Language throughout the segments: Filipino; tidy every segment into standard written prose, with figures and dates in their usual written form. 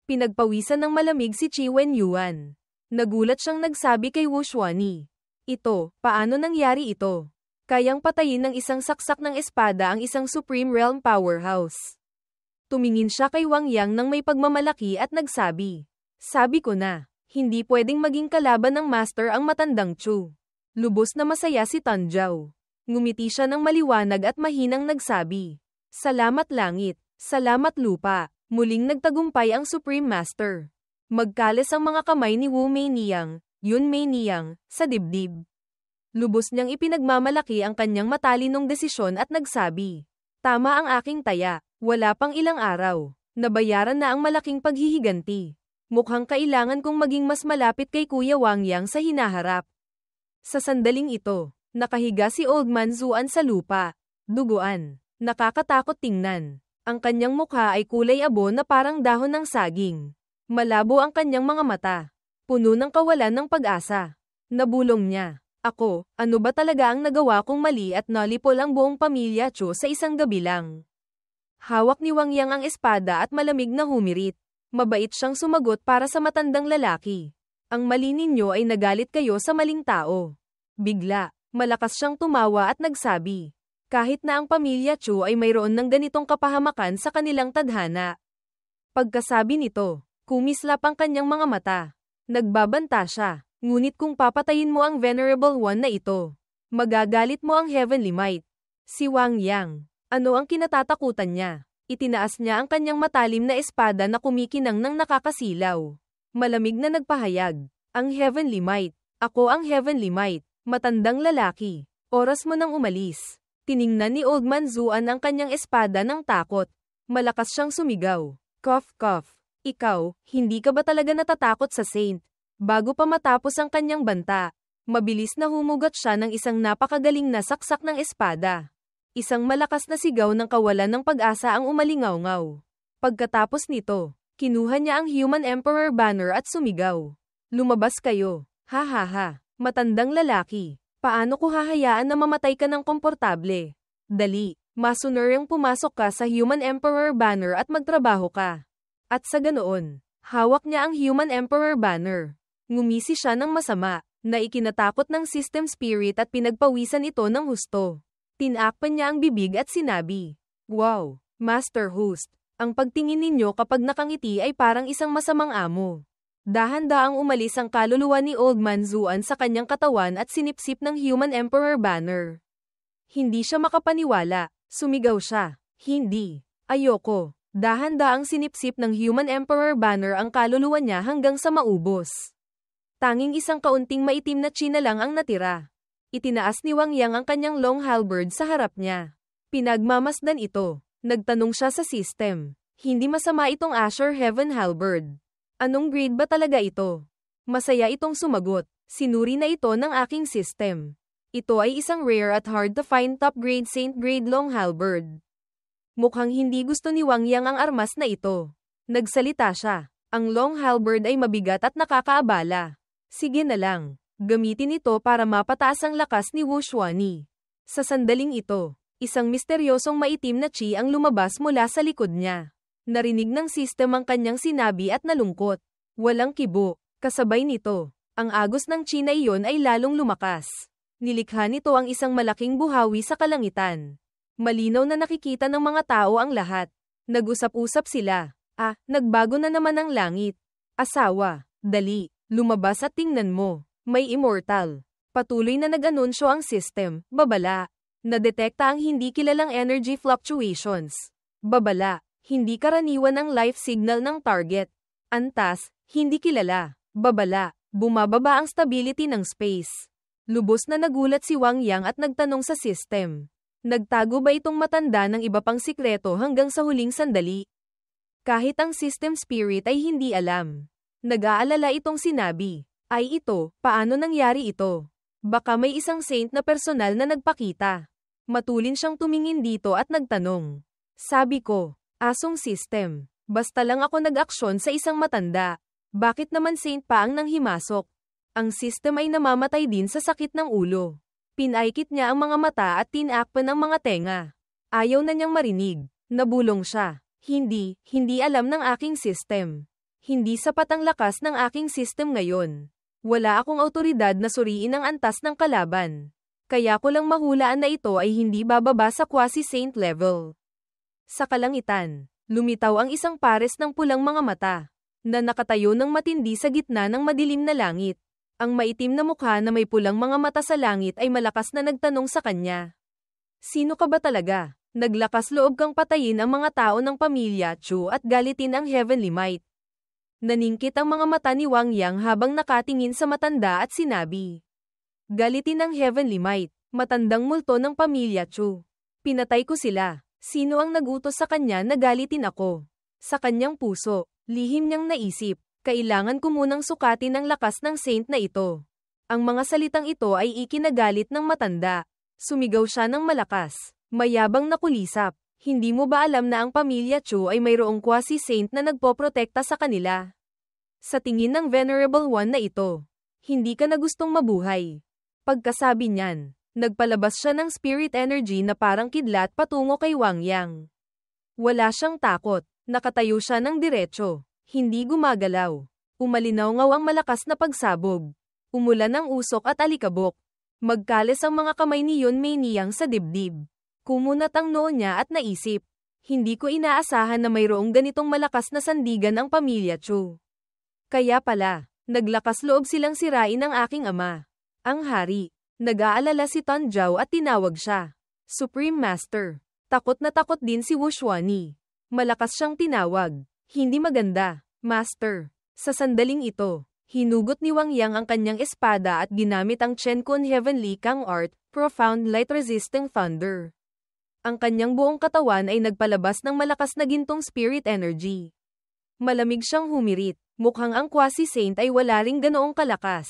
Pinagpawisan ng malamig si Qi Wenyuan. Nagulat siyang nagsabi kay Wu Xuanyi. Ito, paano nangyari ito? Kayang patayin ng isang saksak ng espada ang isang Supreme Realm Powerhouse. Tumingin siya kay Wang Yang nang may pagmamalaki at nagsabi. Sabi ko na, hindi pwedeng maging kalaban ng Master ang matandang Chu. Lubos na masaya si Tan Zhao. Ngumiti siya ng maliwanag at mahinang nagsabi. Salamat langit, salamat lupa. Muling nagtagumpay ang Supreme Master. Magkalas ang mga kamay ni Wu Meiniang, Yun Meiniang, sa dibdib. Lubos niyang ipinagmamalaki ang kanyang matalinong desisyon at nagsabi. Tama ang aking taya, wala pang ilang araw. Nabayaran na ang malaking paghihiganti. Mukhang kailangan kong maging mas malapit kay Kuya Wang Yang sa hinaharap. Sa sandaling ito, nakahiga si Old Man Zuan sa lupa. Duguan. Nakakatakot tingnan. Ang kanyang mukha ay kulay abo na parang dahon ng saging. Malabo ang kanyang mga mata. Puno ng kawalan ng pag-asa. Nabulong niya. Ako, ano ba talaga ang nagawa kong mali at nalipol ang buong pamilya Chu sa isang gabi lang? Hawak ni Wang Yang ang espada at malamig na humirit. Mabait siyang sumagot para sa matandang lalaki. Ang mali ninyo ay nagalit kayo sa maling tao. Bigla, malakas siyang tumawa at nagsabi. Kahit na ang pamilya Chu ay mayroon ng ganitong kapahamakan sa kanilang tadhana. Pagkasabi nito, kumislap ang kanyang mga mata. Nagbabanta siya, ngunit kung papatayin mo ang Venerable One na ito, magagalit mo ang Heavenly Might. Si Wang Yang, ano ang kinatatakutan niya? Itinaas niya ang kanyang matalim na espada na kumikinang ng nakakasilaw. Malamig na nagpahayag, ang Heavenly Might, ako ang Heavenly Might, matandang lalaki, oras mo nang umalis. Tiningnan ni Old Man Zuan ang kanyang espada ng takot. Malakas siyang sumigaw. Cough cough. Ikaw, hindi ka ba talaga natatakot sa Saint? Bago pa matapos ang kanyang banta, mabilis na humugot siya ng isang napakagaling na saksak ng espada. Isang malakas na sigaw ng kawalan ng pag-asa ang umalingaw-ngaw. Pagkatapos nito, kinuha niya ang Human Emperor banner at sumigaw. Lumabas kayo. Ha ha ha. Matandang lalaki. Paano ko hahayaan na mamatay ka ng komportable? Dali, masunuryang pumasok ka sa Human Emperor banner at magtrabaho ka. At sa ganoon, hawak niya ang Human Emperor banner. Ngumisi siya ng masama, na ikinatakot ng System Spirit at pinagpawisan ito ng husto. Tinakpan niya ang bibig at sinabi, Wow, Master Host, ang pagtingin ninyo kapag nakangiti ay parang isang masamang amo. Dahan-daang umalis ang kaluluwa ni Old Man Zuan sa kanyang katawan at sinipsip ng Human Emperor banner. Hindi siya makapaniwala, sumigaw siya, Hindi, ayoko. Dahan-daang sinipsip ng Human Emperor banner ang kaluluwa niya hanggang sa maubos. Tanging isang kaunting maitim na Qi na lang ang natira. Itinaas ni Wang Yang ang kanyang long halberd sa harap niya. Pinagmamasdan ito. Nagtanong siya sa system. Hindi masama itong Azure Heaven halberd. Anong grade ba talaga ito? Masaya itong sumagot. Sinuri na ito ng aking system. Ito ay isang rare at hard to find top grade Saint grade long halberd. Mukhang hindi gusto ni Wang Yang ang armas na ito. Nagsalita siya. Ang long halberd ay mabigat at nakakaabala. Sige na lang. Gamitin ito para mapataas ang lakas ni Wu Xuanyi. Sa sandaling ito, isang misteryosong maitim na Qi ang lumabas mula sa likod niya. Narinig ng system ang kanyang sinabi at nalungkot. Walang kibo. Kasabay nito, ang agos ng Qi na iyon ay lalong lumakas. Nilikha nito ang isang malaking buhawi sa kalangitan. Malinaw na nakikita ng mga tao ang lahat. Nag-usap-usap sila. Nagbago na naman ang langit. Asawa, dali, lumabas at tingnan mo. May immortal. Patuloy na nag-anunsyo ang system. Babala. Nadetekta ang hindi kilalang energy fluctuations. Babala. Hindi karaniwan ang life signal ng target. Antas, hindi kilala. Babala, bumababa ang stability ng space. Lubos na nagulat si Wang Yang at nagtanong sa system. Nagtago ba itong matanda ng iba pang sikreto hanggang sa huling sandali? Kahit ang system spirit ay hindi alam. Nag-aalala itong sinabi. Ay ito, paano nangyari ito? Baka may isang saint na personal na nagpakita. Matulin siyang tumingin dito at nagtanong. Sabi ko, asong system, basta lang ako nag-aksyon sa isang matanda. Bakit naman saint pa ang nanghimasok? Ang system ay namamatay din sa sakit ng ulo. Pinaikit niya ang mga mata at tinakpan ang mga tenga. Ayaw na niyang marinig. Nabulong siya. Hindi alam ng aking system. Hindi sapat ang lakas ng aking system ngayon. Wala akong awtoridad na suriin ang antas ng kalaban. Kaya ko lang mahulaan na ito ay hindi bababa sa quasi-saint level. Sa kalangitan, lumitaw ang isang pares ng pulang mga mata, na nakatayo ng matindi sa gitna ng madilim na langit. Ang maitim na mukha na may pulang mga mata sa langit ay malakas na nagtanong sa kanya. Sino ka ba talaga? Naglakas loob kang patayin ang mga tao ng pamilya Chu at galitin ang Heavenly Might. Naningkit ang mga mata ni Wang Yang habang nakatingin sa matanda at sinabi. Galitin ang Heavenly Might, matandang multo ng pamilya Chu. Pinatay ko sila. Sino ang nagutos sa kanya na galitin ako? Sa kanyang puso, lihim niyang naisip, kailangan ko munang sukatin ang lakas ng saint na ito. Ang mga salitang ito ay ikinagalit ng matanda. Sumigaw siya ng malakas. Mayabang na kulisap, hindi mo ba alam na ang pamilya Chu ay mayroong quasi-saint na nagpoprotekta sa kanila? Sa tingin ng Venerable One na ito, hindi ka na gustong mabuhay. Pagkasabi niyan, nagpalabas siya ng spirit energy na parang kidlat patungo kay Wang Yang. Wala siyang takot, nakatayo siya ng diretso, hindi gumagalaw. Umalinaw-ngaw ang malakas na pagsabog. Umulan ang usok at alikabok. Magkalis ang mga kamay ni Yun Mei Niyang sa dibdib. Kumunat ang noo niya at naisip, hindi ko inaasahan na mayroong ganitong malakas na sandigan ang pamilya Chu. Kaya pala, naglakas loob silang sirain ang aking ama. Ang hari, nag-aalala si Tan Zhao at tinawag siya. Supreme Master. Takot na takot din si Wu Xuanyi. Malakas siyang tinawag. Hindi maganda, Master. Sa sandaling ito, hinugot ni Wang Yang ang kanyang espada at ginamit ang Chen Kun Heavenly Kang Art, Profound Light Resisting Thunder. Ang kanyang buong katawan ay nagpalabas ng malakas na gintong spirit energy. Malamig siyang humirit, mukhang ang quasi-saint ay wala ring ganoong kalakas.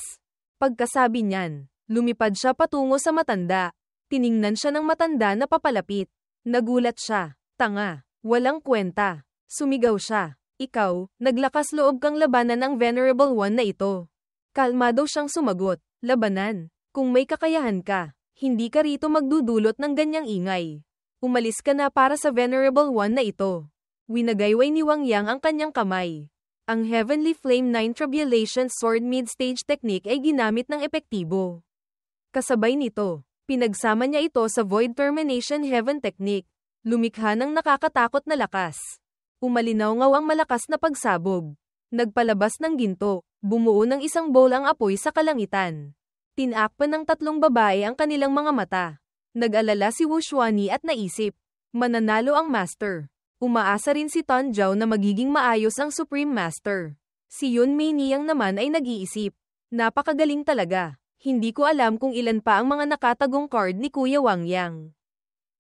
Pagkasabi niyan, lumipad siya patungo sa matanda. Tiningnan siya ng matanda na papalapit. Nagulat siya. Tanga, walang kwenta. Sumigaw siya. Ikaw, naglakas loob kang labanan ang Venerable One na ito. Kalmado siyang sumagot. Labanan. Kung may kakayahan ka, hindi ka rito magdudulot ng ganyang ingay. Umalis ka na para sa Venerable One na ito. Winagayway ni Wang Yang ang kanyang kamay. Ang Heavenly Flame 9 Tribulation Sword Mid-Stage Technique ay ginamit ng epektibo. Kasabay nito, pinagsama niya ito sa Void Termination Heaven Technique. Lumikha ng nakakatakot na lakas. Umalinaw-ngaw ang malakas na pagsabog. Nagpalabas ng ginto, bumuo ng isang bowl ang apoy sa kalangitan. Tinakpan ng tatlong babae ang kanilang mga mata. Nag-alala si Wu Xuanyi at naisip, mananalo ang master. Umaasa rin si Tan Zhao na magiging maayos ang Supreme Master. Si Yun Mei Niyang naman ay nag-iisip, napakagaling talaga. Hindi ko alam kung ilan pa ang mga nakatagong card ni Kuya Wang Yang.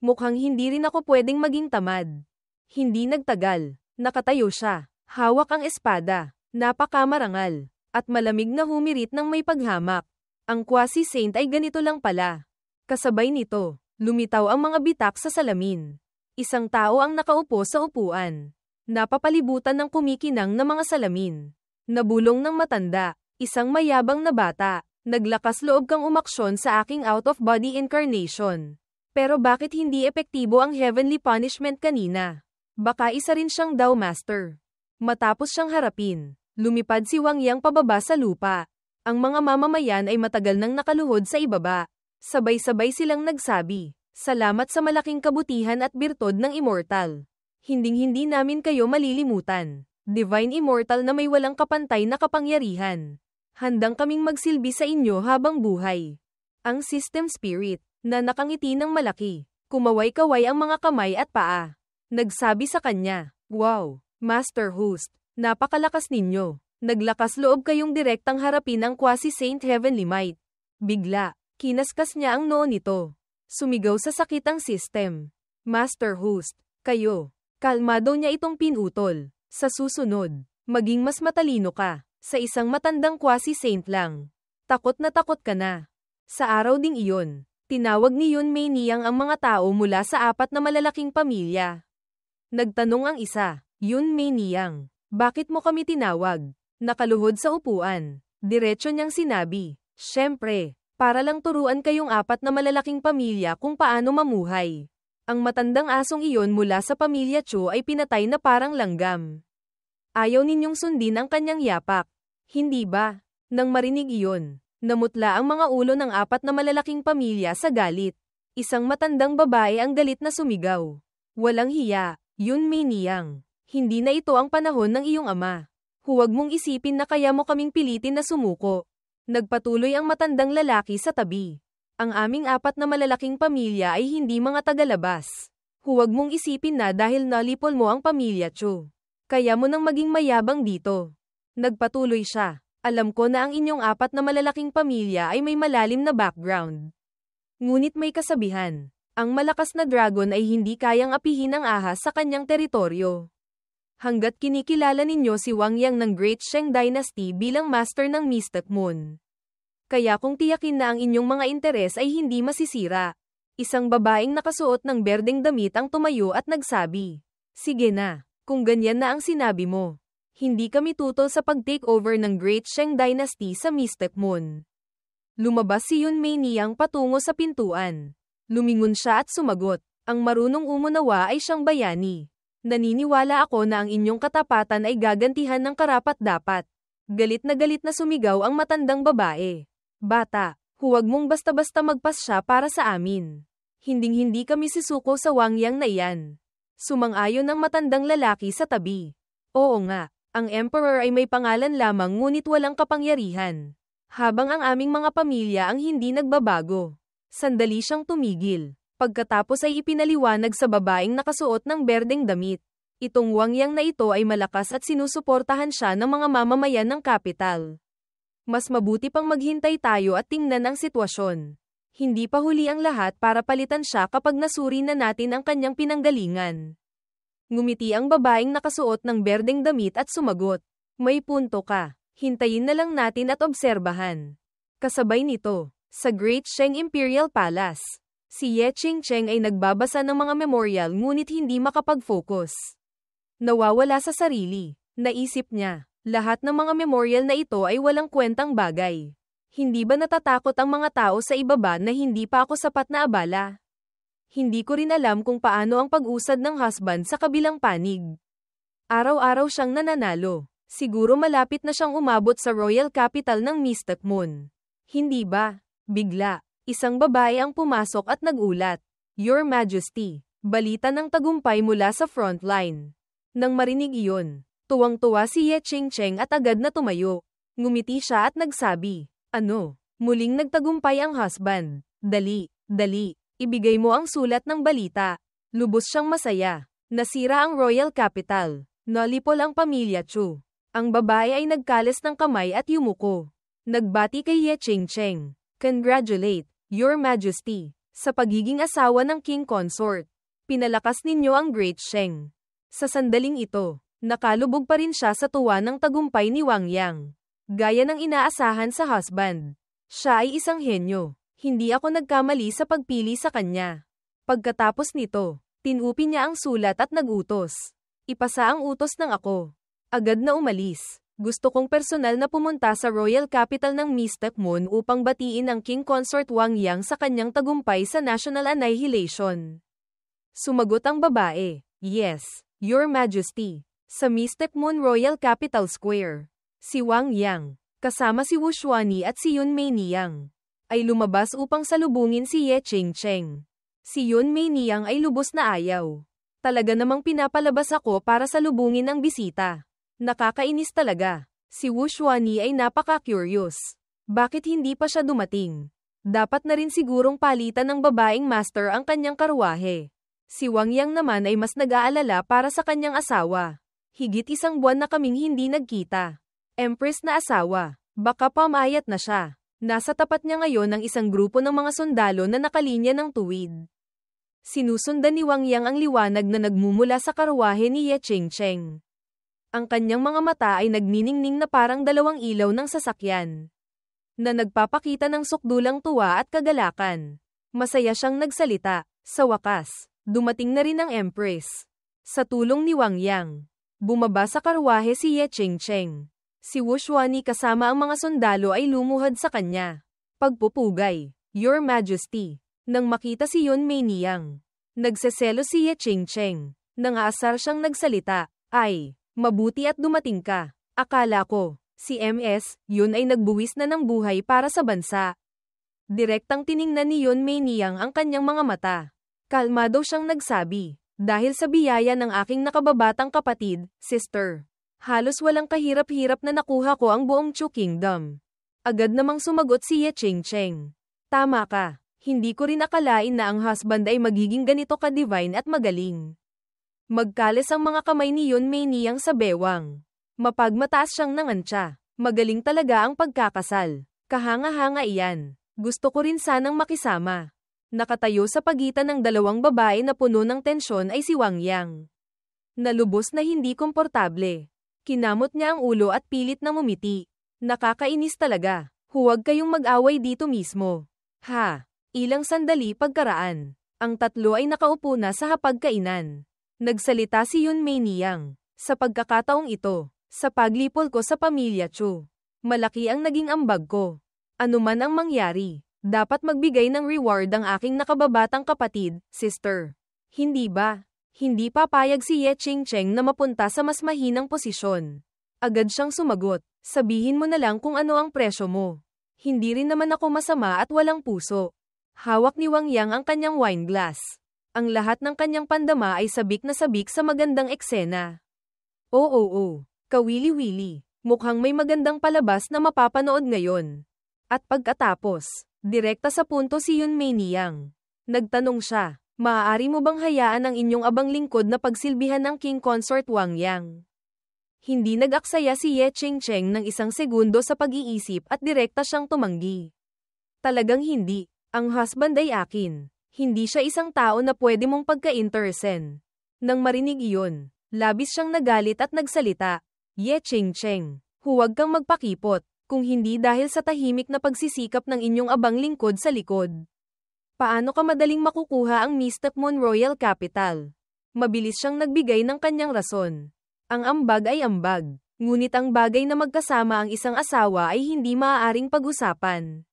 Mukhang hindi rin ako pwedeng maging tamad. Hindi nagtagal, nakatayo siya, hawak ang espada, napakamarangal, at malamig na humirit ng may paghamak. Ang quasi-saint ay ganito lang pala. Kasabay nito, lumitaw ang mga bitak sa salamin. Isang tao ang nakaupo sa upuan. Napapalibutan ng kumikinang na mga salamin. Nabulong ng matanda, isang mayabang na bata. Naglakas loob kang umaksyon sa aking out-of-body incarnation. Pero bakit hindi epektibo ang heavenly punishment kanina? Baka isa rin siyang daw master. Matapos siyang harapin, lumipad si Wang Yang pababa sa lupa. Ang mga mamamayan ay matagal nang nakaluhod sa ibaba. Sabay-sabay silang nagsabi, salamat sa malaking kabutihan at birtod ng immortal. Hinding-hindi namin kayo malilimutan. Divine Immortal na may walang kapantay na kapangyarihan. Handang kaming magsilbi sa inyo habang buhay. Ang System Spirit, na nakangiti ng malaki, kumaway-kaway ang mga kamay at paa. Nagsabi sa kanya, wow, Master Host, napakalakas ninyo. Naglakas loob kayong direktang harapin ang quasi-saint Heavenly Might. Bigla, kinaskas niya ang noo nito. Sumigaw sa sakit ang system. Master Host, kayo. Kalmado niya itong pinutol. Sa susunod, maging mas matalino ka. Sa isang matandang quasi-saint lang. Takot na takot ka na. Sa araw ding iyon, tinawag ni Yun Mei Niyang ang mga tao mula sa 4 na malalaking pamilya. Nagtanong ang isa, Yun Mei Niyang, bakit mo kami tinawag? Nakaluhod sa upuan. Diretso niyang sinabi, syempre, para lang turuan kayong 4 na malalaking pamilya kung paano mamuhay. Ang matandang asong iyon mula sa pamilya Chu ay pinatay na parang langgam. Ayaw ninyong sundin ang kanyang yapak. Hindi ba? Nang marinig iyon, namutla ang mga ulo ng 4 na malalaking pamilya sa galit. Isang matandang babae ang galit na sumigaw. Walang hiya, Yunmei Niyang. Hindi na ito ang panahon ng iyong ama. Huwag mong isipin na kaya mo kaming pilitin na sumuko. Nagpatuloy ang matandang lalaki sa tabi. Ang aming 4 na malalaking pamilya ay hindi mga tagalabas. Huwag mong isipin na dahil nalipol mo ang pamilya Chu, kaya mo nang maging mayabang dito. Nagpatuloy siya. Alam ko na ang inyong 4 na malalaking pamilya ay may malalim na background. Ngunit may kasabihan. Ang malakas na dragon ay hindi kayang apihin ang ahas sa kanyang teritoryo. Hanggat kinikilala ninyo si Wang Yang ng Great Sheng Dynasty bilang master ng Mystic Moon. Kaya kung tiyakin na ang inyong mga interes ay hindi masisira. Isang babaeng nakasuot ng berdeng damit ang tumayo at nagsabi, sige na, kung ganyan na ang sinabi mo. Hindi kami tutol sa pag-takeover ng Great Sheng Dynasty sa Mystic Moon. Lumabas si Yunmei Niyang patungo sa pintuan. Lumingon siya at sumagot, ang marunong umunawa ay siyang bayani. Naniniwala ako na ang inyong katapatan ay gagantihan ng karapat-dapat. Galit na sumigaw ang matandang babae. Bata, huwag mong basta-basta magpasya para sa amin. Hinding-hindi kami sisuko sa Wang Yang na iyan. Sumang-ayon ang matandang lalaki sa tabi. Oo nga. Ang Emperor ay may pangalan lamang ngunit walang kapangyarihan. Habang ang aming mga pamilya ang hindi nagbabago. Sandali siyang tumigil. Pagkatapos ay ipinaliwanag sa babaeng nakasuot ng berdeng damit. Itong Wang Yang na ito ay malakas at sinusuportahan siya ng mga mamamayan ng kapital. Mas mabuti pang maghintay tayo at tingnan ang sitwasyon. Hindi pa huli ang lahat para palitan siya kapag nasuri na natin ang kanyang pinanggalingan. Ngumiti ang babaeng nakasuot ng berdeng damit at sumagot. May punto ka. Hintayin na lang natin at obserbahan. Kasabay nito, sa Great Sheng Imperial Palace, si Ye Qingcheng ay nagbabasa ng mga memorial ngunit hindi makapag-focus. Nawawala sa sarili. Naisip niya, lahat ng mga memorial na ito ay walang kwentang bagay. Hindi ba natatakot ang mga tao sa ibaba na hindi pa ako sapat na abala? Hindi ko rin alam kung paano ang pag-usad ng husband sa kabilang panig. Araw-araw siyang nananalo. Siguro malapit na siyang umabot sa royal capital ng Mystic Moon. Hindi ba? Bigla, isang babae ang pumasok at nagulat. Your Majesty, balita ng tagumpay mula sa frontline. Nang marinig iyon, tuwang-tuwa si Ye Qingcheng at agad na tumayo. Ngumiti siya at nagsabi, ano? Muling nagtagumpay ang husband. Dali, ibigay mo ang sulat ng balita. Lubos siyang masaya. Nasira ang royal capital. Nalipol ang pamilya Chu. Ang babae ay nagkalas ng kamay at yumuko. Nagbati kay Ye Qingcheng. Congratulate, Your Majesty, sa pagiging asawa ng King Consort. Pinalakas ninyo ang Great Sheng. Sa sandaling ito, nakalubog pa rin siya sa tuwa ng tagumpay ni Wang Yang. Gaya ng inaasahan sa husband. Siya ay isang henyo. Hindi ako nagkamali sa pagpili sa kanya. Pagkatapos nito, tinupi niya ang sulat at nagutos. Ipasa ang utos ng ako. Agad na umalis. Gusto kong personal na pumunta sa royal capital ng Mystic Moon upang batiin ang King Consort Wang Yang sa kanyang tagumpay sa National Annihilation. Sumagot ang babae, yes, Your Majesty. Sa Mystic Moon Royal Capital Square, si Wang Yang, kasama si Wu Xuanyi at si Yunmei Niyang, ay lumabas upang salubungin si Ye Qingcheng. Si Yunmei Niyang ay lubos na ayaw. Talaga namang pinapalabas ako para salubungin ang bisita. Nakakainis talaga. Si Wu Xuanyi ay napaka-curious. Bakit hindi pa siya dumating? Dapat na rin sigurong palitan ng babaeng master ang kanyang karwahe. Si Wang Yang naman ay mas nag-aalala para sa kanyang asawa. Higit 1 buwan na kaming hindi nagkita. Empress na asawa. Baka pamayat na siya. Nasa tapat niya ngayon ang isang grupo ng mga sundalo na nakalinya ng tuwid. Sinusundan ni Wang Yang ang liwanag na nagmumula sa karwahe ni Ye Qingcheng. Ang kanyang mga mata ay nagniningning na parang 2 ilaw ng sasakyan, na nagpapakita ng sukdulang tuwa at kagalakan. Masaya siyang nagsalita. Sa wakas, dumating na rin ang Empress. Sa tulong ni Wang Yang, bumaba sa karwahe si Ye Qingcheng. Si Wu Xuanyi kasama ang mga sundalo ay lumuhad sa kanya. Pagpupugay, Your Majesty. Nang makita si Yunmei Niyang, nagseselo si Ye Qingcheng. Nangaasar siyang nagsalita, ay, Mabuti at dumating ka. Akala ko, si MS, yun ay nagbuwis na ng buhay para sa bansa. Direktang tiningnan ni Yun Mei Niyang ang kanyang mga mata. Kalmado siyang nagsabi, dahil sa biyaya ng aking nakababatang kapatid, sister. Halos walang kahirap-hirap na nakuha ko ang buong Chu Kingdom. Agad namang sumagot si Ye Ching-cheng. Tama ka. Hindi ko rin akalain na ang husband ay magiging ganito ka-divine at magaling. Magkalis ang mga kamay ni Yun Mei Niyang sa bewang. Mapagmataas siyang nangantya. Magaling talaga ang pagkakasal. Kahanga-hanga iyan. Gusto ko rin sanang makisama. Nakatayo sa pagitan ng dalawang babae na puno ng tensyon ay si Wang Yang. Nalubos na hindi komportable. Kinamot niya ang ulo at pilit na ngumiti. Nakakainis talaga. Huwag kayong mag-away dito mismo. Ha? Ilang sandali pagkaraan. Ang tatlo ay nakaupo na sa hapagkainan. Nagsalita si Yun Mei Niyang. Sa pagkakataong ito, sa paglipol ko sa pamilya Chu, malaki ang naging ambag ko. Ano man ang mangyari, dapat magbigay ng reward ang aking nakababatang kapatid, sister. Hindi ba? Hindi papayag si Ye Ching-cheng na mapunta sa mas mahinang posisyon. Agad siyang sumagot, sabihin mo na lang kung ano ang presyo mo. Hindi rin naman ako masama at walang puso. Hawak ni Wang Yang ang kanyang wine glass. Ang lahat ng kanyang pandama ay sabik na sabik sa magandang eksena. Oo, kawili-wili. Mukhang may magandang palabas na mapapanood ngayon. At pagkatapos, direkta sa punto si Yun Mei Niyang. Nagtanong siya, maaari mo bang hayaan ang inyong abang lingkod na pagsilbihan ng King Consort Wang Yang? Hindi nag-aksaya si Ye Ching-cheng ng isang segundo sa pag-iisip at direkta siyang tumanggi. Talagang hindi. Ang husband ay akin. Hindi siya isang tao na pwede mong pagka-interesen. Nang marinig iyon, labis siyang nagalit at nagsalita. Ye Ching-cheng, huwag kang magpakipot, kung hindi dahil sa tahimik na pagsisikap ng inyong abang lingkod sa likod. Paano ka madaling makukuha ang Mystic Moon Royal Capital? Mabilis siyang nagbigay ng kanyang rason. Ang ambag ay ambag, ngunit ang bagay na magkasama ang isang asawa ay hindi maaaring pag-usapan.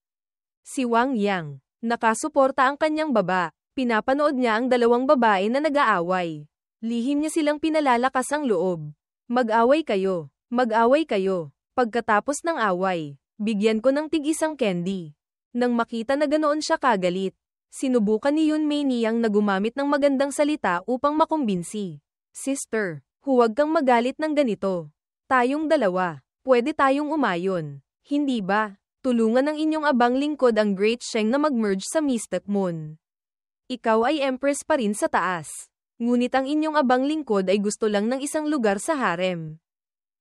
Si Wang Yang, nakasuporta ang kanyang baba, pinapanood niya ang dalawang babae na nag-aaway. Lihim niya silang pinalalakas ang loob. Mag-away kayo, mag-away kayo. Pagkatapos ng away, bigyan ko ng tig-isang candy. Nang makita na ganoon siya kagalit, sinubukan ni Yun Mei Niyang na gumamit ng magandang salita upang makumbinsi. Sister, huwag kang magalit ng ganito. Tayong dalawa, pwede tayong umayon. Hindi ba? Tulungan ng inyong abang lingkod ang Great Sheng na mag-merge sa Mystic Moon. Ikaw ay Empress pa rin sa taas. Ngunit ang inyong abang lingkod ay gusto lang ng isang lugar sa harem.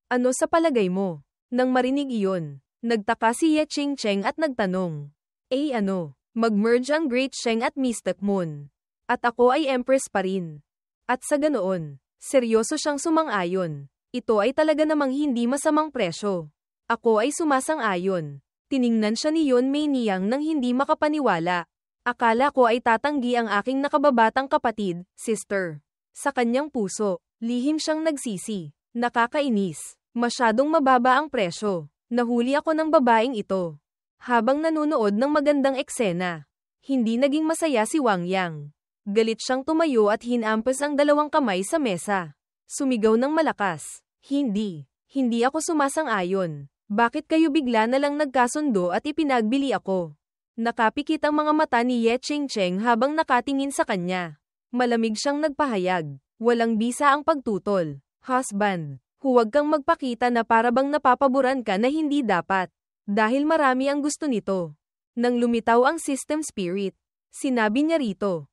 Ano sa palagay mo? Nang marinig iyon, nagtaka si Ye Ching-cheng at nagtanong. Ano? Mag-merge ang Great Sheng at Mystic Moon. At ako ay Empress pa rin. At sa ganoon, seryoso siyang sumang-ayon. Ito ay talaga namang hindi masamang presyo. Ako ay sumasang-ayon. Tiningnan siya ni Yun Mei Niyang nang hindi makapaniwala. Akala ko ay tatanggi ang aking nakababatang kapatid, sister. Sa kanyang puso, lihim siyang nagsisi. Nakakainis. Masyadong mababa ang presyo. Nahuli ako ng babaeng ito. Habang nanonood ng magandang eksena, hindi naging masaya si Wang Yang. Galit siyang tumayo at hinampas ang dalawang kamay sa mesa. Sumigaw ng malakas. Hindi ako sumasang-ayon. Bakit kayo bigla na lang nagkasundo at ipinagbili ako? Nakapikit ang mga mata ni Ye Ching-cheng habang nakatingin sa kanya. Malamig siyang nagpahayag. Walang bisa ang pagtutol. Husband, huwag kang magpakita na parabang napapaboran ka na hindi dapat. Dahil marami ang gusto nito. Nang lumitaw ang system spirit, sinabi niya rito,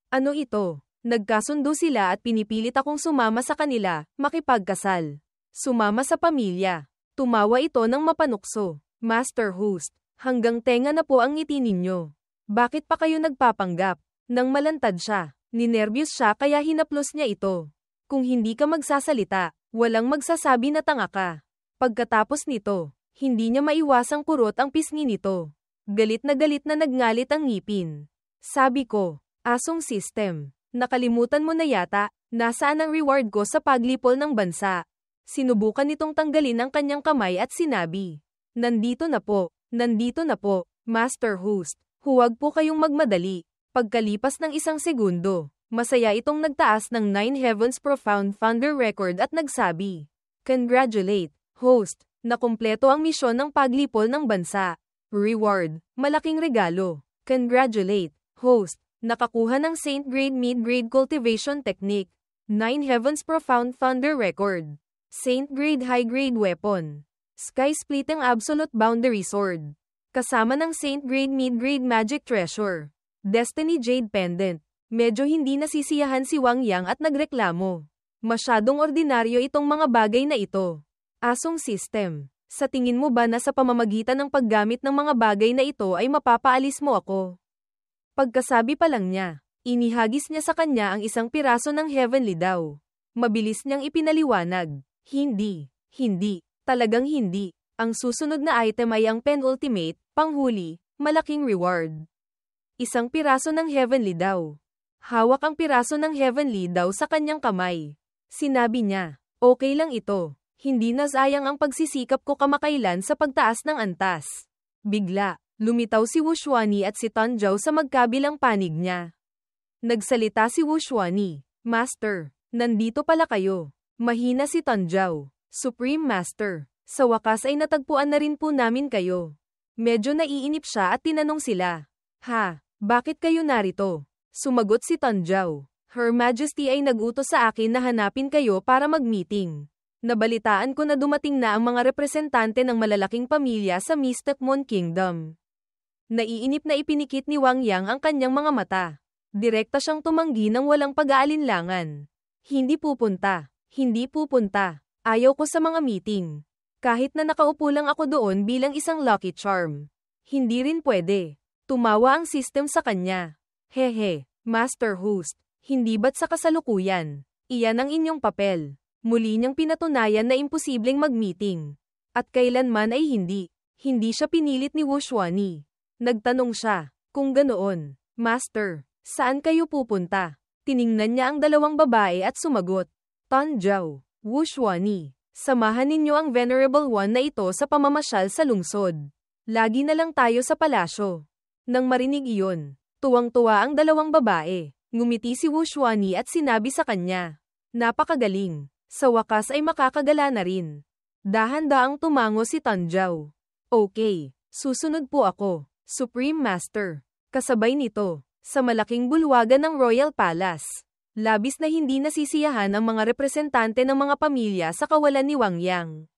ano ito? Nagkasundo sila at pinipilit akong sumama sa kanila, makipagkasal. Sumama sa pamilya. Tumawa ito ng mapanukso. Master host, hanggang tenga na po ang ngiti ninyo. Bakit pa kayo nagpapanggap? Nang malantad siya, ninervyos siya kaya hinaplos niya ito. Kung hindi ka magsasalita, walang magsasabi na tanga ka. Pagkatapos nito, hindi niya maiwasang kurot ang pisngi nito. Galit na nagngalit ang ngipin. Sabi ko, asong system, nakalimutan mo na yata, nasaan ang reward ko sa paglipol ng bansa? Sinubukan nitong tanggalin ang kanyang kamay at sinabi, nandito na po, Master host, huwag po kayong magmadali. Pagkalipas ng isang segundo, Masaya itong nagtaas ng 9 Heavens Profound Thunder record at nagsabi, "Congratulate, host, nakumpleto ang misyon ng paglipol ng bansa. Reward, malaking regalo. Congratulate, host, nakakuha ng Saint Grade Mid-Grade Cultivation Technique. 9 Heavens Profound Thunder record. Saint Grade High-Grade Weapon. Sky Splitting Absolute Boundary Sword. Kasama ng Saint Grade Mid-Grade Magic Treasure. Destiny Jade Pendant." Medyo hindi nasisiyahan si Wang Yang at nagreklamo. Masyadong ordinaryo itong mga bagay na ito. Asong system. Sa tingin mo ba na sa pamamagitan ng paggamit ng mga bagay na ito ay mapapaalis mo ako? Pagkasabi pa lang niya, inihagis niya sa kanya ang isang piraso ng heavenly daw. Mabilis niyang ipinaliwanag. Hindi, talagang hindi. Ang susunod na item ay ang penultimate, panghuli, malaking reward. Isang piraso ng heavenly daw. Hawak ang piraso ng heavenly daw sa kanyang kamay. Sinabi niya, "Okay lang ito. Hindi na sayang ang pagsisikap ko kamakailan sa pagtaas ng antas." Bigla, lumitaw si Wushwani at si Tan Zhao sa magkabilang panig niya. Nagsalita si Wushwani, "Master, nandito pala kayo." Mahina si Tan Zhao, "Supreme Master, sa wakas ay natagpuan na rin po namin kayo." Medyo naiinip siya at tinanong sila, "Ha, bakit kayo narito?" Sumagot si Tan Zhao, "Her Majesty ay nag-utos sa akin na hanapin kayo para mag-meeting. Nabalitaan ko na dumating na ang mga representante ng malalaking pamilya sa Mystic Moon Kingdom." Naiinip na ipinikit ni Wang Yang ang kanyang mga mata. Direkta siyang tumanggi ng walang pag-aalinlangan. Hindi pupunta. Ayaw ko sa mga meeting. Kahit na nakaupo lang ako doon bilang isang lucky charm. Hindi rin pwede." Tumawa ang system sa kanya. "Hehe, Master Host, hindi ba't sa kasalukuyan? Iyan ang inyong papel." Muli niyang pinatunayan na imposibleng mag-meeting. At kailanman ay hindi. Hindi siya pinilit ni Wushwani. Nagtanong siya, "Kung ganoon, Master, saan kayo pupunta?" Tiningnan niya ang dalawang babae at sumagot, "Tan Zhao, Wushwani, samahan ninyo ang Venerable One na ito sa pamamasyal sa lungsod. Lagi na lang tayo sa palasyo." Nang marinig iyon, tuwang-tuwa ang dalawang babae. Ngumiti si Wushwani at sinabi sa kanya, "Napakagaling. Sa wakas ay makakagala na rin." Dahan-daang tumango si Tan Zhao. "Okay, susunod po ako, Supreme Master." Kasabay nito, sa malaking bulwagan ng Royal Palace, labis na hindi nasisiyahan ang mga representante ng mga pamilya sa kawalan ni Wang Yang.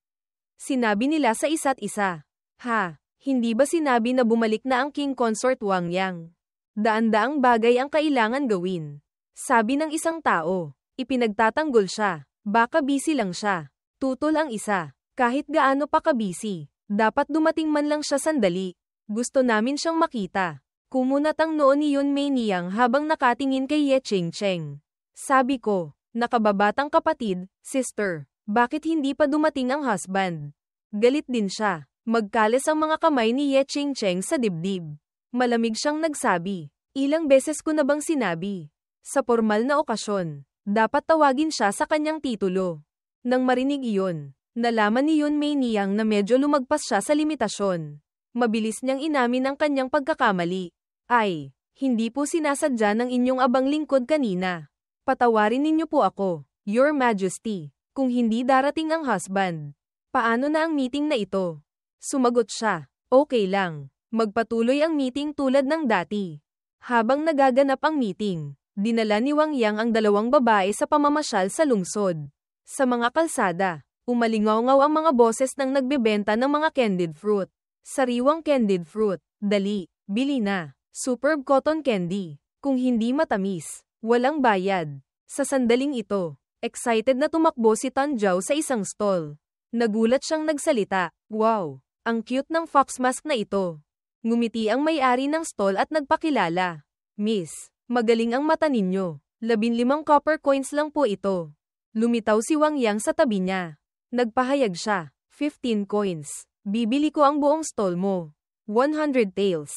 Sinabi nila sa isa't isa, "Ha, hindi ba sinabi na bumalik na ang King Consort Wang Yang? Daan-daang bagay ang kailangan gawin." Sabi ng isang tao. Ipinagtatanggol siya. Baka busy lang siya. Tutol ang isa. Kahit gaano pa ka-busy, dapat dumating man lang siya sandali. Gusto namin siyang makita. Kumunat ang noo ni Yun Mei Niyang habang nakatingin kay Ye Ching-cheng. Sabi ko, "Nakababatang kapatid, sister, bakit hindi pa dumating ang husband?" Galit din siya. Magkalas ang mga kamay ni Ye Ching-cheng sa dibdib. Malamig siyang nagsabi, "Ilang beses ko na bang sinabi? Sa formal na okasyon, dapat tawagin siya sa kanyang titulo." Nang marinig iyon, nalaman ni Yun Mei Niyang na medyo lumagpas siya sa limitasyon. Mabilis niyang inamin ang kanyang pagkakamali. "Ay, hindi po sinasadya ng inyong abang lingkod kanina. Patawarin ninyo po ako, Your Majesty, kung hindi darating ang husband. Paano na ang meeting na ito?" Sumagot siya, "Okay lang. Magpatuloy ang meeting tulad ng dati." Habang nagaganap ang meeting, dinala ni Wang Yang ang dalawang babae sa pamamasyal sa lungsod. Sa mga kalsada, umalingaw-ngaw ang mga boses ng nagbebenta ng mga candied fruit. Sariwang candied fruit, dali, bili na. Superb cotton candy. Kung hindi matamis, walang bayad. Sa sandaling ito, excited na tumakbo si Tan Zhao sa isang stall. Nagulat siyang nagsalita, "Wow, ang cute ng fox mask na ito." Ngumiti ang may-ari ng stall at nagpakilala, "Miss, magaling ang mata ninyo. 15 copper coins lang po ito." Lumitaw si Wang Yang sa tabi niya. Nagpahayag siya, 15 coins. Bibili ko ang buong stall mo. 100 taels.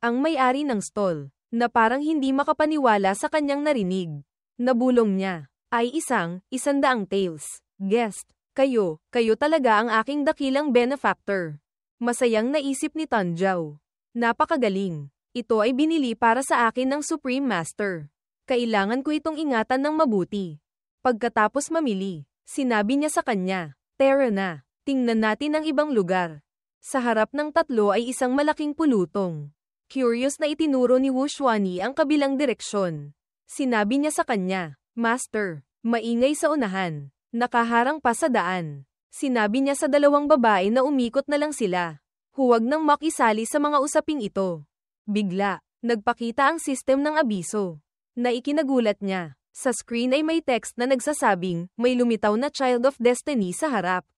Ang may-ari ng stall, na parang hindi makapaniwala sa kanyang narinig. Nabulong niya, "Ay 100 taels. Guest, kayo talaga ang aking dakilang benefactor." Masayang naisip ni Tan Zhao. Napakagaling. Ito ay binili para sa akin ng Supreme Master. Kailangan ko itong ingatan ng mabuti. Pagkatapos mamili, sinabi niya sa kanya, "Tara na, tingnan natin ang ibang lugar." Sa harap ng tatlo ay isang malaking pulutong. Curious na itinuro ni Wu Xuanyi ang kabilang direksyon. Sinabi niya sa kanya, "Master, maingay sa unahan. Nakaharang pa sa daan." Sinabi niya sa dalawang babae na umikot na lang sila. Huwag nang makisali sa mga usaping ito. Bigla, nagpakita ang sistem ng abiso. Na ikinagulat niya. Sa screen ay may text na nagsasabing, may lumitaw na Child of Destiny sa harap.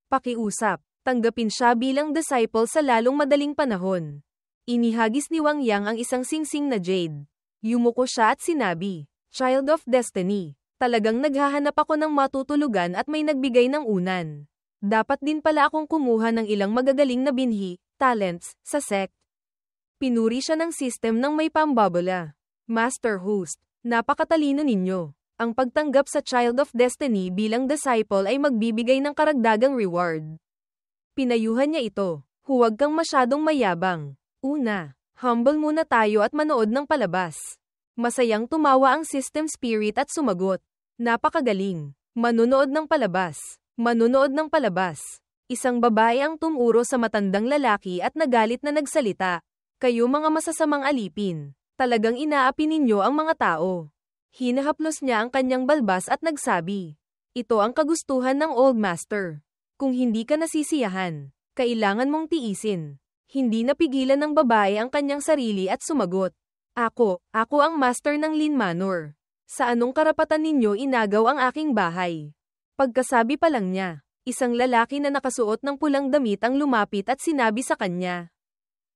Pakiusap, tanggapin siya bilang disciple sa lalong madaling panahon. Inihagis ni Wang Yang ang isang singsing na jade. Yumuko siya at sinabi, "Child of Destiny, talagang naghahanap ako ng matutulugan at may nagbigay ng unan. Dapat din pala akong kumuha ng ilang magagaling na binhi, talents, sa sect." Pinuri siya ng system ng may pambabola. Master Host, napakatalino ninyo. Ang pagtanggap sa Child of Destiny bilang disciple ay magbibigay ng karagdagang reward. Pinayuhan niya ito. Huwag kang masyadong mayabang. Una, humble muna tayo at manood ng palabas. Masayang tumawa ang system spirit at sumagot. Napakagaling. Manunood ng palabas. Manunood ng palabas. Isang babae ang tumuro sa matandang lalaki at nagalit na nagsalita. Kayo mga masasamang alipin. Talagang inaapi ninyo ang mga tao. Hinahaplos niya ang kanyang balbas at nagsabi, "Ito ang kagustuhan ng Old Master. Kung hindi ka nasisiyahan, kailangan mong tiisin." Hindi napigilan ng babae ang kanyang sarili at sumagot, Ako ang master ng Lin Manor. Sa anong karapatan ninyo inagaw ang aking bahay?" Pagkasabi pa lang niya, isang lalaki na nakasuot ng pulang damit ang lumapit at sinabi sa kanya,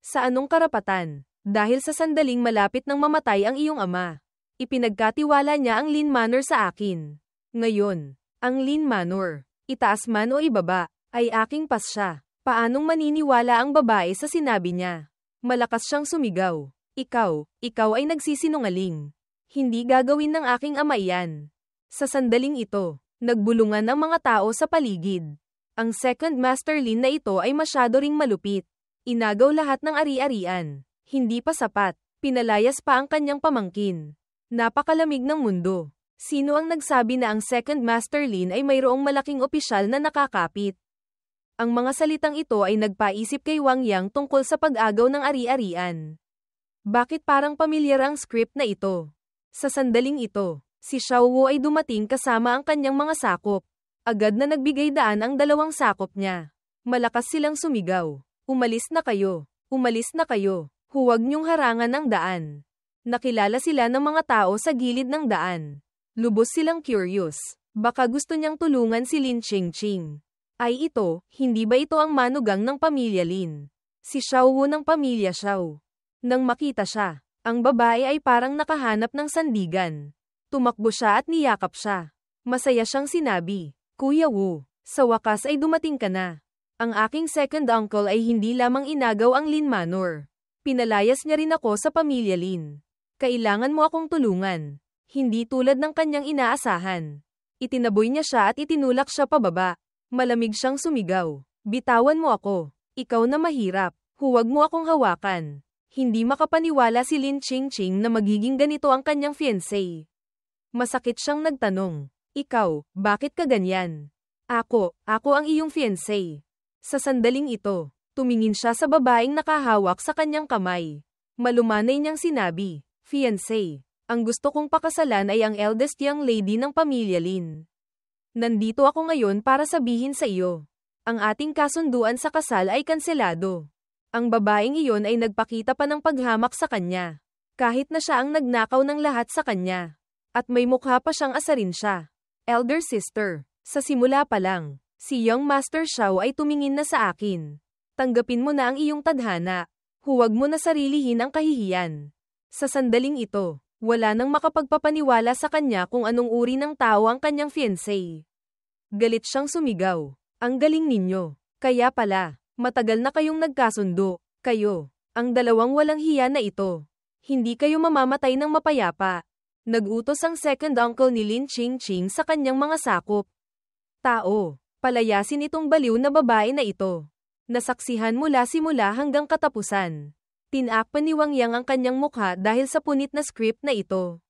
"Sa anong karapatan? Dahil sa sandaling malapit nang mamatay ang iyong ama. Ipinagkatiwala niya ang Lin Manor sa akin. Ngayon, ang Lin Manor, itaas man o ibaba, ay aking pasya." Paanong maniniwala ang babae sa sinabi niya? Malakas siyang sumigaw. Ikaw ay nagsisinungaling. Hindi gagawin ng aking ama iyan." Sa sandaling ito, nagbulungan ang mga tao sa paligid. Ang second Master Lin na ito ay masyado ring malupit. Inagaw lahat ng ari-arian. Hindi pa sapat, pinalayas pa ang kanyang pamangkin. Napakalamig ng mundo. Sino ang nagsabi na ang second Master Lin ay mayroong malaking opisyal na nakakapit? Ang mga salitang ito ay nagpaisip kay Wang Yang tungkol sa pag-agaw ng ari-arian. Bakit parang pamilyar ang script na ito? Sa sandaling ito, si Xiao Wu ay dumating kasama ang kanyang mga sakop. Agad na nagbigay daan ang dalawang sakop niya. Malakas silang sumigaw. "Umalis na kayo! Umalis na kayo! Huwag niyong harangan ang daan." Nakilala sila ng mga tao sa gilid ng daan. Lubos silang curious. Baka gusto niyang tulungan si Lin Qingqing. Ay ito, hindi ba ito ang manugang ng pamilya Lin? Si Xiao Wu ng pamilya Xiao. Nang makita siya, ang babae ay parang nakahanap ng sandigan. Tumakbo siya at niyakap siya. Masaya siyang sinabi, "Kuya Wu, sa wakas ay dumating ka na. Ang aking second uncle ay hindi lamang inagaw ang Lin Manor. Pinalayas niya rin ako sa pamilya Lin. Kailangan mo akong tulungan." Hindi tulad ng kanyang inaasahan. Itinaboy niya siya at itinulak siya pababa. Malamig siyang sumigaw. "Bitawan mo ako. Ikaw na mahirap. Huwag mo akong hawakan." Hindi makapaniwala si Lin Qingqing na magiging ganito ang kanyang fiancé. Masakit siyang nagtanong, "Ikaw, bakit ka ganyan?" Ako ang iyong fiancé." Sa sandaling ito, tumingin siya sa babaeng nakahawak sa kanyang kamay. Malumanay niyang sinabi, "Fiancé, ang gusto kong pakasalan ay ang eldest young lady ng pamilya Lin. Nandito ako ngayon para sabihin sa iyo. Ang ating kasunduan sa kasal ay kanselado." Ang babaeng iyon ay nagpakita pa ng paghamak sa kanya. Kahit na siya ang nagnakaw ng lahat sa kanya. At may mukha pa siyang asarin siya. "Elder sister, sa simula pa lang, si Young Master Xiao ay tumingin na sa akin. Tanggapin mo na ang iyong tadhana. Huwag mo na sarilihin ang kahihiyan." Sa sandaling ito, wala nang makapagpapaniwala sa kanya kung anong uri ng tao ang kanyang fiancé. Galit siyang sumigaw, "Ang galing ninyo. Kaya pala, matagal na kayong nagkasundo. Kayo, ang dalawang walang hiya na ito. Hindi kayo mamamatay ng mapayapa." Nagutos ang second uncle ni Lin Qingqing sa kanyang mga sakop. "Tao, palayasin itong baliw na babae na ito." Nasaksihan mula simula hanggang katapusan. Tinakpan ni Wang Yang ang kanyang mukha dahil sa punit na script na ito.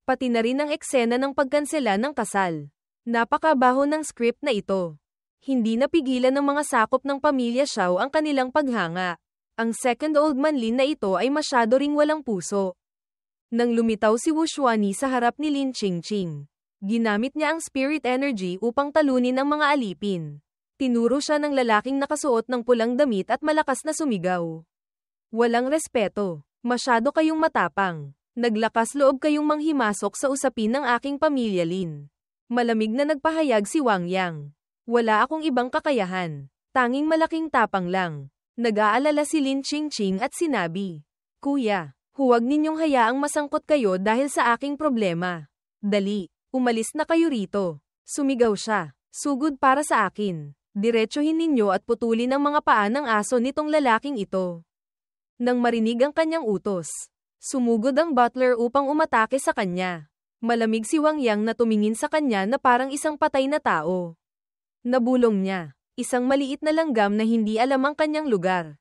Pati na rin ang eksena ng pagkansela ng kasal. Napakabaho ng script na ito. Hindi napigilan ng mga sakop ng pamilya Xiao ang kanilang paghanga. Ang second old manlin na ito ay masyado ring walang puso. Nang lumitaw si Wu Xuanyi sa harap ni Lin Qingqing, ginamit niya ang spirit energy upang talunin ang mga alipin. Tinuro siya ng lalaking nakasuot ng pulang damit at malakas na sumigaw. Walang respeto. Masyado kayong matapang. Naglakas loob kayong manghimasok sa usapin ng aking pamilya Lin. Malamig na nagpahayag si Wang Yang. Wala akong ibang kakayahan. Tanging malaking tapang lang. Nag-aalala si Lin Qingqing at sinabi, Kuya, huwag ninyong hayaang masangkot kayo dahil sa aking problema. Dali, umalis na kayo rito. Sumigaw siya. Sugod para sa akin. Diretsuhin ninyo at putulin ang mga paa ng aso nitong lalaking ito. Nang marinig ang kanyang utos, sumugod ang butler upang umatake sa kanya. Malamig si Wang Yang na tumingin sa kanya na parang isang patay na tao. Nabulong niya. Isang maliit na langgam na hindi alam ang kanyang lugar.